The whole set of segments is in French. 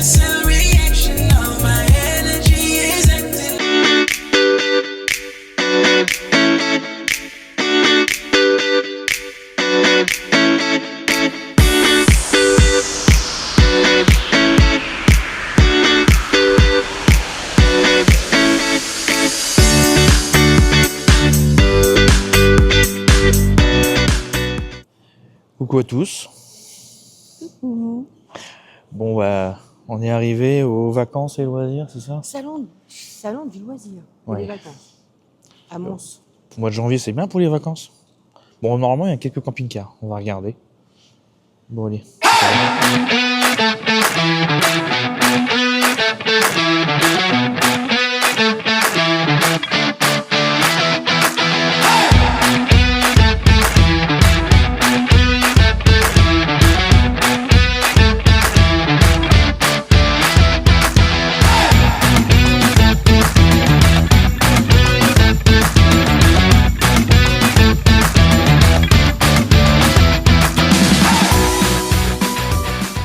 cell reaction. All my energy is acting. Coucou à tous. Bon bah on est arrivé aux vacances et loisirs, c'est ça? Salon du loisir et Ouais. des vacances. À Mons. Le mois de janvier c'est bien pour les vacances. Bon normalement il y a quelques camping-cars, on va regarder. Bon allez.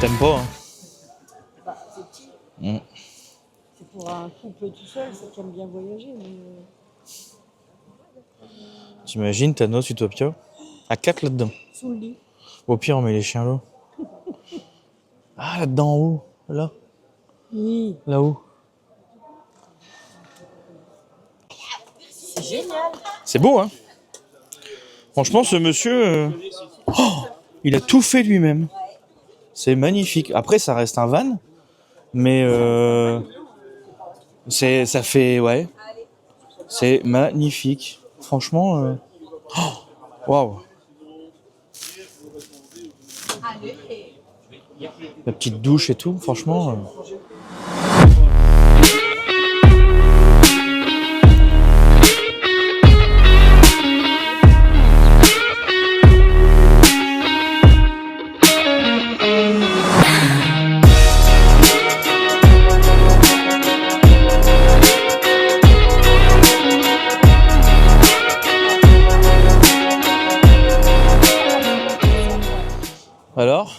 T'aimes pas hein? Bah, c'est petit. Mm. C'est pour un couple tout seul, c'est qui aime bien voyager. Mais T'imagines Thanos Utopia? À 4 là-dedans. sous le lit. Au pire on met les chiens là. Ah là-dedans en haut, là, Oui. là-haut. C'est génial. C'est beau hein? Franchement ce monsieur, oh, il a tout fait lui-même. C'est magnifique. Après, ça reste un van, mais ça fait, ouais, c'est magnifique. Franchement, waouh. La petite douche et tout, franchement. Alors,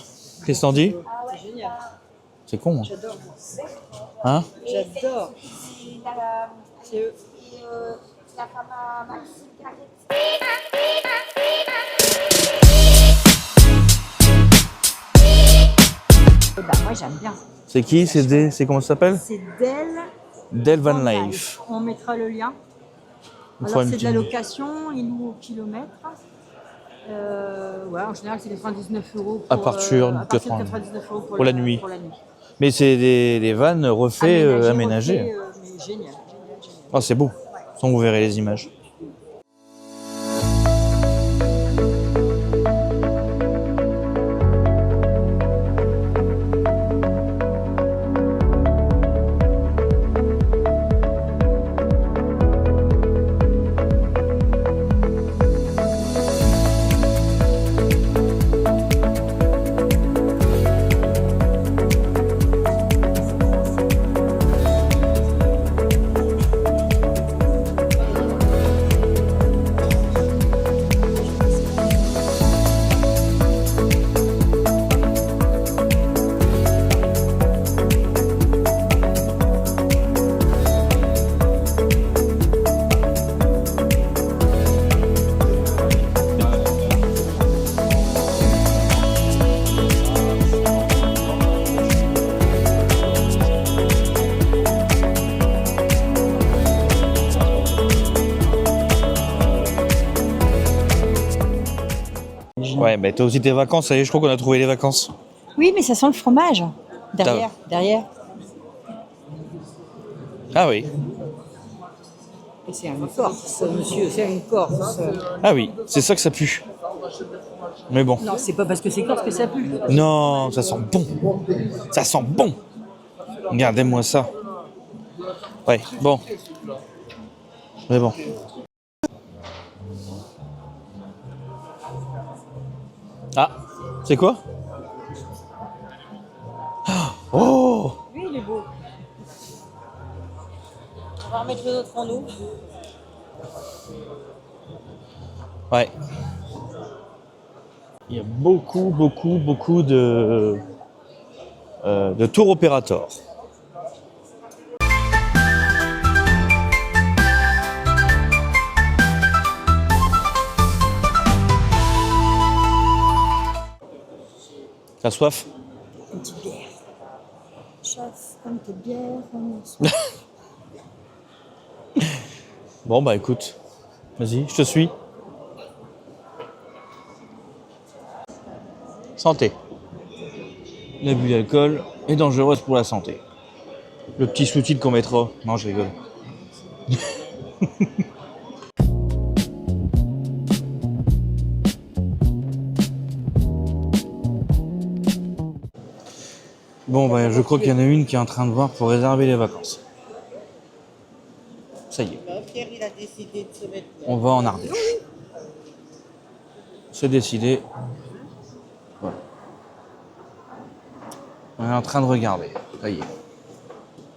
qu'est-ce que t'en dis? C'est génial. C'est con. Hein? J'adore. Hein? J'adore. C'est eux. La femme à Maxime Carré. Bah, moi j'aime bien. C'est qui? C'est comment ça s'appelle? C'est Del Del Van Life. On mettra le lien. On fera Alors une c'est de la petite- location, il loue au kilomètre. Ouais, en général c'est 99 € À partir de 99 € pour la nuit. Pour la nuit. Mais c'est des vannes refaits, aménagés. refait, mais génial, génial. Ah, c'est beau. Sans vous verrez les images. Ouais, bah t'as aussi tes vacances, ça y est, je crois qu'on a trouvé les vacances. Oui, mais ça sent le fromage. Derrière. Ah oui, Et c'est une Corse, monsieur, c'est une Corse. ah oui, c'est ça que ça pue. Mais bon. Non, c'est pas parce que c'est Corse que ça pue. Non, ça sent bon. Ça sent bon. Regardez-moi ça. Ouais, bon. Mais bon. Ah, c'est quoi? Oh! Lui, il est beau. On va remettre le nôtre en eau. Ouais. Il y a beaucoup de de tour opérateur. T'as soif? Une petite bière. Chef, comme tes bières, on est soif. Bon bah écoute, vas-y, je te suis. Santé. L'abus d'alcool est dangereuse pour la santé. Le petit sous-titre qu'on mettra. Non, je rigole. Bon bah je crois qu'il y en a une qui est en train de voir pour réserver les vacances. Ça y est. Pierre, il a décidé de se mettre là. On va en Ardèche. C'est décidé. Voilà. On est en train de regarder. Ça y est.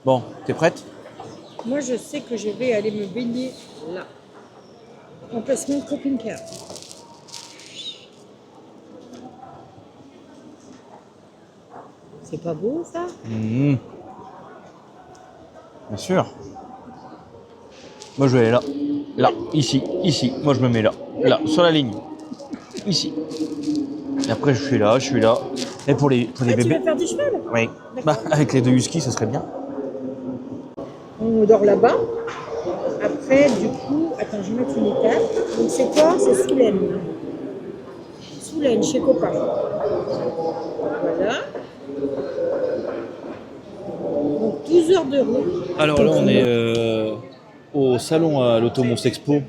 Bon, t'es prête? Moi, je sais que je vais aller me baigner là. Emplacement camping-car. C'est pas beau, ça? Bien sûr. Moi je vais aller là. Là, ici, ici. Moi je me mets là. Là, sur la ligne. Ici. Et après je suis là. Et pour les Tu bébés. vas faire du cheval? Oui. Bah, avec les deux huskies, ça serait bien. On dort là-bas. Après, du coup, attends, je vais mettre une étape. Donc, c'est quoi? C'est Soulaine. Soulaine, chez Copain. Voilà. Donc, 12 heures de route. Alors là, on est au salon à l'Automons Expo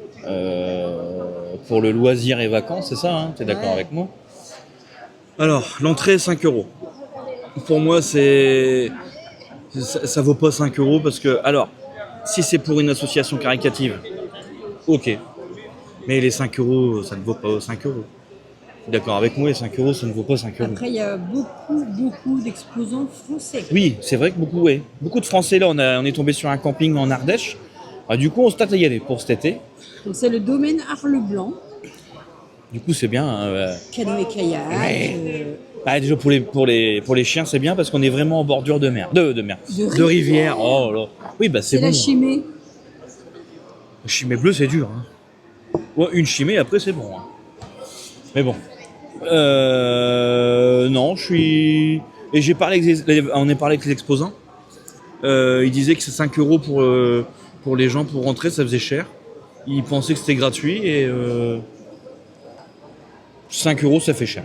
pour le loisir et vacances, c'est ça, hein? T'es d'accord avec moi? Alors, l'entrée est 5 €. Pour moi, ça vaut pas 5 € parce que, alors, si c'est pour une association caritative, ok. Mais les 5 €, ça ne vaut pas 5 €. T'es d'accord avec moi, les 5 €, ça ne vaut pas 5 €. Après, il y a beaucoup d'exposants français. Oui, c'est vrai que beaucoup, ouais. Beaucoup de Français, là, on est tombé sur un camping en Ardèche. Ah, du coup, on se tâte à y aller pour cet été. Donc, c'est le domaine Arles-Blanc, Du coup, c'est bien. canoë-kayak. Ouais. Ah, déjà, pour les chiens, c'est bien parce qu'on est vraiment en bordure de mer. De mer. De rivière. Oh là. Oui, bah c'est C'est bon. la chimée. La chimée bleue, c'est dur. Hein. Ouais, une chimée, après, c'est bon. Hein. Mais bon. Non, je suis... Et on est parlé avec les exposants. Ils disaient que c'est 5 € pour les gens pour rentrer, ça faisait cher. Ils pensaient que c'était gratuit et 5 € ça fait cher.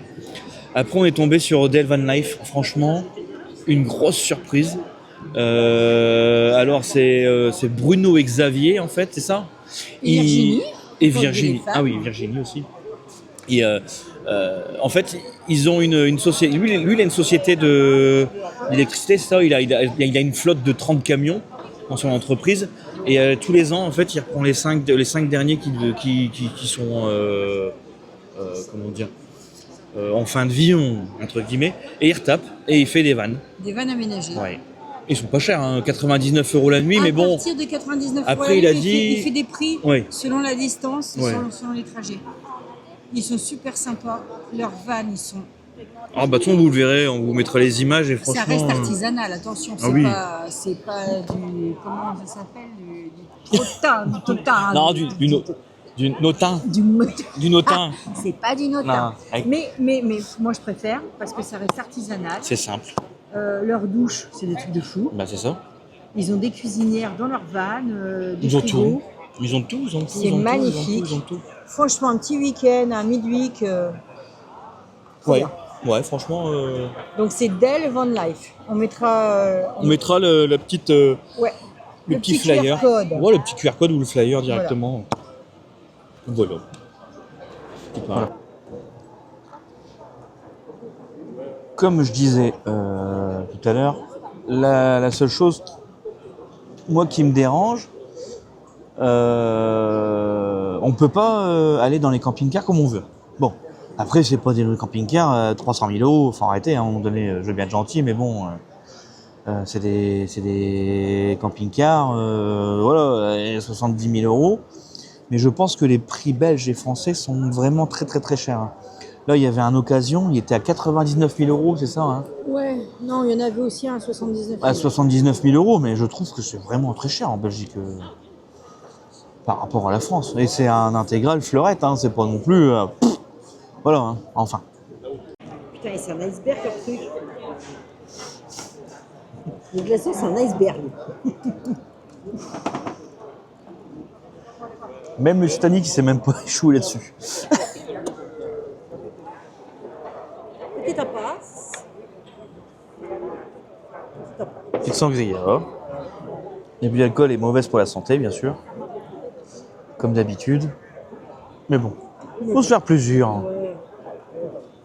Après on est tombé sur Del Van Life, franchement une grosse surprise. Alors c'est Bruno et Xavier en fait, c'est ça? Et Virginie. Et Virginie. Ah oui, Virginie aussi. Et en fait, ils ont une société. Lui, il a une société d'électricité, c'est ça. Il a une flotte de 30 camions dans son entreprise. Et tous les ans, en fait, il reprend les 5 derniers qui sont comment dire en fin de vie, entre guillemets, et il retape et il fait des vannes. Des vannes aménagées. Ouais. Ils sont pas chers, hein, 99 € la nuit, mais bon. À partir de 99 €. Après, il a dit. Il fait des prix Ouais. selon la distance et Ouais. selon les trajets. Ils sont super sympas. Leurs vannes, ils sont. Ah bah, vous le verrez, on vous mettra les images et franchement. Ça reste artisanal, attention. C'est oui. c'est pas du. Comment ça s'appelle? Du trottin. Non, du notin. Du notin. C'est pas du notin. Non, avec- Mais moi, je préfère parce que ça reste artisanal. C'est simple. Leurs douches, c'est des trucs de fou. Bah, c'est ça. Ils ont des cuisinières dans leur vannes, des Ils ont frigos. tout. Ils ont tout. C'est magnifique. Ils ont tout. Franchement, un petit week-end, un midweek. Trop Ouais. bien. Ouais, franchement. Donc c'est Del Van Life. On mettra. On mettra la petite, Ouais. le petit flyer. QR code. Ouais, le petit QR code ou le flyer directement. Voilà. Voilà. Comme je disais tout à l'heure, la seule chose, moi, qui me dérange, on peut pas aller dans les camping-cars comme on veut. Bon, après, c'est pas des camping-cars 300 000 €, faut arrêter, hein, à un moment donné, je veux bien être gentil, mais bon, c'est des camping-cars, voilà, 70 000 €. Mais je pense que les prix belges et français sont vraiment très très très chers. Hein. Là, il y avait un occasion, il était à 99 000 €, c'est ça hein? Ouais, non, il y en avait aussi un à 79 000. À 79 000 €, mais je trouve que c'est vraiment très cher en Belgique par rapport à la France. Et c'est un intégral fleurette, hein, c'est pas non plus. Voilà, hein, enfin. Putain, et c'est un iceberg leur truc. Le glaçon, c'est un iceberg. Même le Titanic, il s'est même pas échoué là-dessus. Petite tapas. Petite sangria. L'abus d'alcool est mauvaise pour la santé, bien sûr. Comme d'habitude. Mais bon, faut se faire plaisir. Hein. Ouais.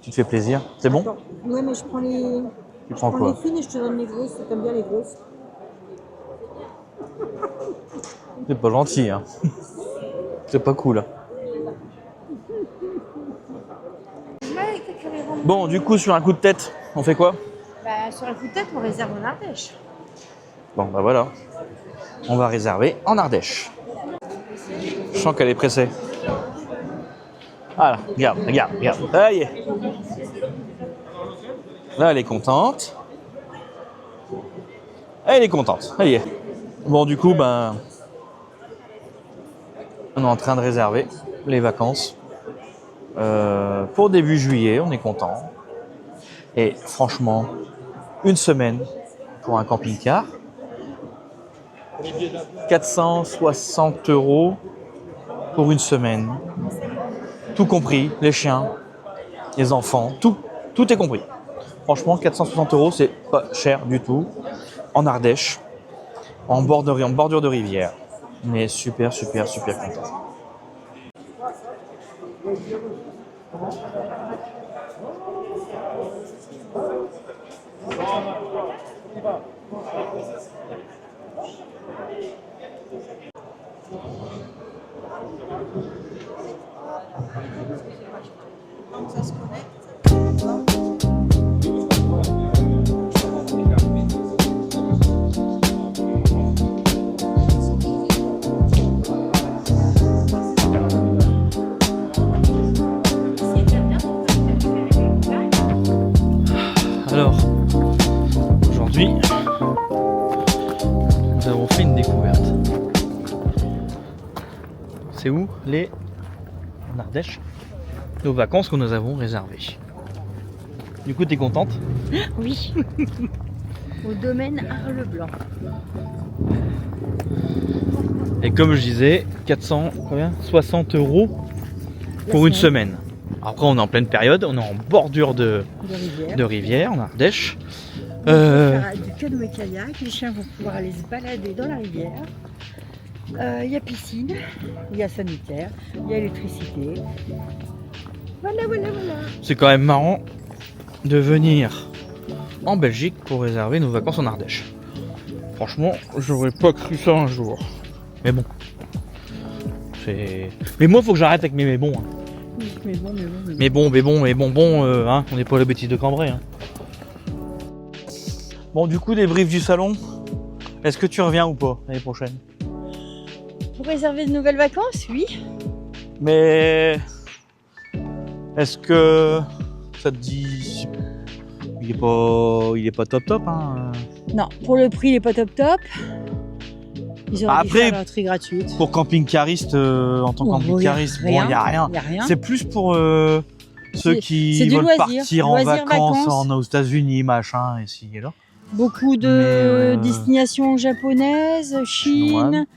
Tu te fais plaisir, c'est bon? Attends. Ouais, mais je prends les. Tu prends Je prends quoi? les fines et je te donne les grosses. T'aimes bien les grosses? C'est pas gentil, hein. C'est pas cool. Bon, du coup, sur un coup de tête, on fait quoi? Bah, sur un coup de tête, on réserve en Ardèche. Bon, bah voilà. On va réserver en Ardèche. Je sens qu'elle est pressée. Voilà, regarde. Ça y est. Là, elle est contente. Elle est contente, ça y est. Bon, du coup, ben... on est en train de réserver les vacances. Pour début juillet, on est content. Et franchement, une semaine pour un camping-car. 460 € pour une semaine. Tout compris, les chiens, les enfants, tout est compris. Franchement, 460 €, c'est pas cher du tout. En Ardèche, en bordure de rivière. On est super content. Ça se connecte. Alors, aujourd'hui, nous avons fait une découverte. C'est où? En Ardèche. Nos vacances que nous avons réservées. Du coup, t'es contente? Oui. Au domaine Arles-Blanc. Et comme je disais, 460 € pour une semaine. Après, on est en pleine période, on est en bordure de rivière, en Ardèche. On peut faire du canoë-kayak, les chiens vont pouvoir aller se balader dans la rivière. Il y a piscine, il y a sanitaire, il y a électricité. Voilà. C'est quand même marrant de venir en Belgique pour réserver nos vacances en Ardèche. Franchement, j'aurais pas cru ça un jour. Mais bon. Mais moi, faut que j'arrête avec mes mais bon. Hein. Oui, mais bon. Hein, on n'est pas la bêtise de Cambrai. Hein. Bon, du coup, débrief du salon. Est-ce que tu reviens ou pas l'année prochaine? Pour réserver de nouvelles vacances, oui. Mais est-ce que ça te dit... Il est pas top hein. Non, pour le prix, il n'est pas top. Ils auraient dû faire leur tri gratuite. Pour camping-cariste, en tant que camping-cariste, il n'y a rien. C'est plus pour ceux qui veulent partir en vacances aux États-Unis, machin, ici et là. Beaucoup de destinations japonaises, Chine,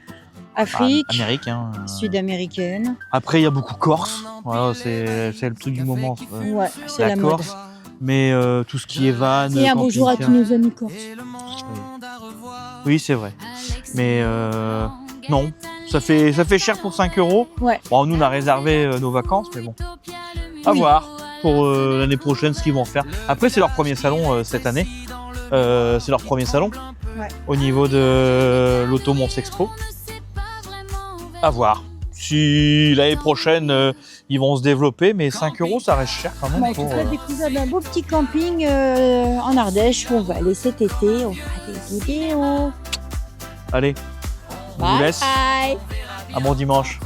Afrique, Amérique, sud-américaine. Après, il y a beaucoup Corse. Voilà, c'est le truc du moment. Ouais, c'est la Corse. mode. Mais tout ce qui est van. Et un bonjour à tous nos amis corses. Oui, c'est vrai. Mais non, ça fait cher pour 5 €. Ouais. Bon, nous, on a réservé nos vacances, mais bon. À voir pour l'année prochaine ce qu'ils vont faire. Après, c'est leur premier salon cette année. C'est leur premier salon au niveau de l'Automons Expo. À voir. Si l'année prochaine ils vont se développer, mais 5 € ça reste cher quand même. En tout cas, découvert un beau petit camping en Ardèche où on va aller cet été. On fera des vidéos. Allez, on vous laisse. Bye. Un bon dimanche.